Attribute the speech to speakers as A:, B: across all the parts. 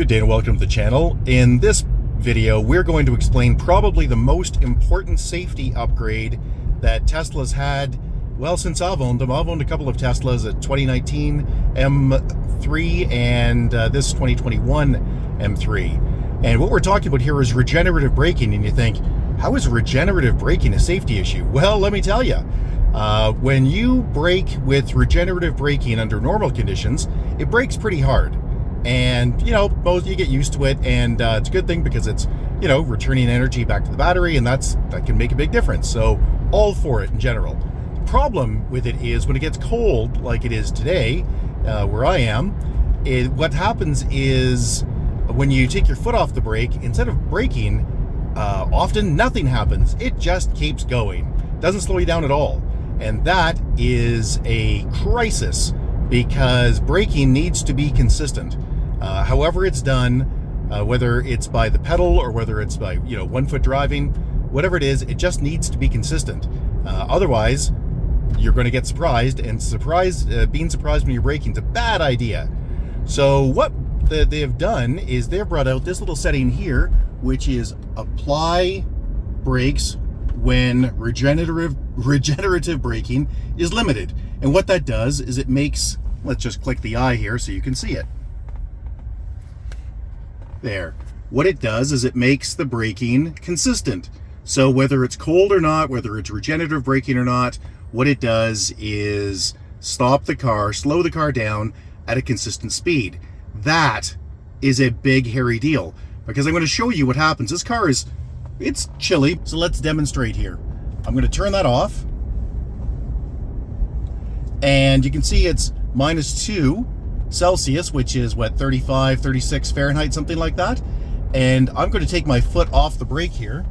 A: Good day and welcome to the channel. In this video, we're going to explain probably the most important safety upgrade that Tesla's had, well, since I've owned them. I've owned a couple of Teslas, a 2019 M3 and this 2021 M3. And what we're talking about here is regenerative braking. And you think, how is regenerative braking a safety issue? Well, let me tell you. When you brake with regenerative braking under normal conditions, it brakes pretty hard. And, you know, you get used to it, and it's a good thing because it's, you know, returning energy back to the battery, and that can make a big difference. So, all for it in general. The problem with it is when it gets cold, like it is today, where I am, what happens is when you take your foot off the brake, instead of braking, often nothing happens. It just keeps going. Doesn't slow you down at all. And that is a crisis because braking needs to be consistent. However it's done, whether it's by the pedal or whether it's by, you know, 1 foot driving, whatever it is, it just needs to be consistent. Otherwise, you're going to get surprised, and being surprised when you're braking is a bad idea. So what they have done is they've brought out this little setting here, which is apply brakes when regenerative braking is limited. And what that does is it makes, let's just click the eye here so you can see it. There. What it does is it makes the braking consistent. So whether it's cold or not, whether it's regenerative braking or not, what it does is stop the car, slow the car down at a consistent speed. That is a big, hairy deal, because I'm going to show you what happens. This car it's chilly, so let's demonstrate here. I'm going to turn that off, and you can see it's -2 Celsius, which is what, 35, 36 Fahrenheit, something like that. And I'm going to take my foot off the brake here,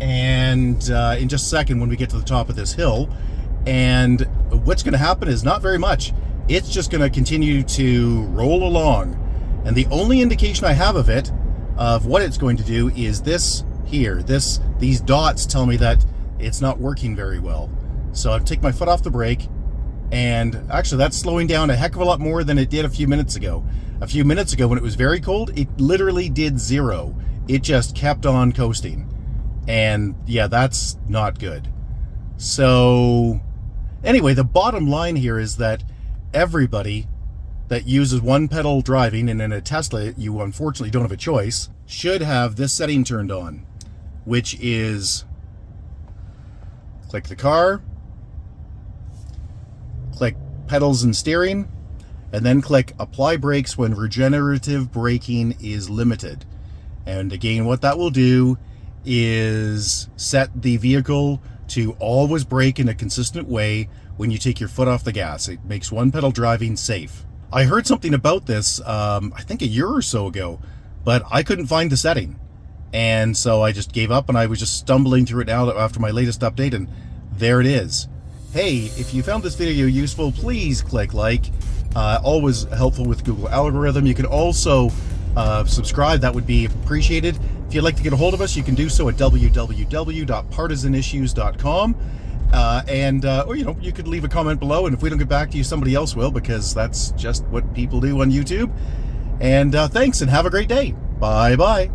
A: and in just a second when we get to the top of this hill, and what's going to happen is not very much. It's just going to continue to roll along, and the only indication I have of it, of what it's going to do, is this here. These dots tell me that it's not working very well. So I take my foot off the brake, and actually that's slowing down a heck of a lot more than it did a few minutes ago. A few minutes ago when it was very cold, it literally did 0. It just kept on coasting. And yeah, that's not good. So anyway, the bottom line here is that everybody that uses one pedal driving, and in a Tesla you unfortunately don't have a choice, should have this setting turned on, which is click the car, click pedals and steering, and then click apply brakes when regenerative braking is limited. And again, what that will do is set the vehicle to always brake in a consistent way when you take your foot off the gas. It makes one pedal driving safe. I heard something about this, I think a year or so ago, but I couldn't find the setting. And so I just gave up, and I was just stumbling through it now after my latest update, and there it is. Hey, if you found this video useful, please click like. Always helpful with Google algorithm. You can also subscribe. That would be appreciated. If you'd like to get a hold of us, you can do so at www.partisanissues.com. Or, you know, you could leave a comment below, and if we don't get back to you, somebody else will, because that's just what people do on YouTube. And thanks, and have a great day. Bye-bye.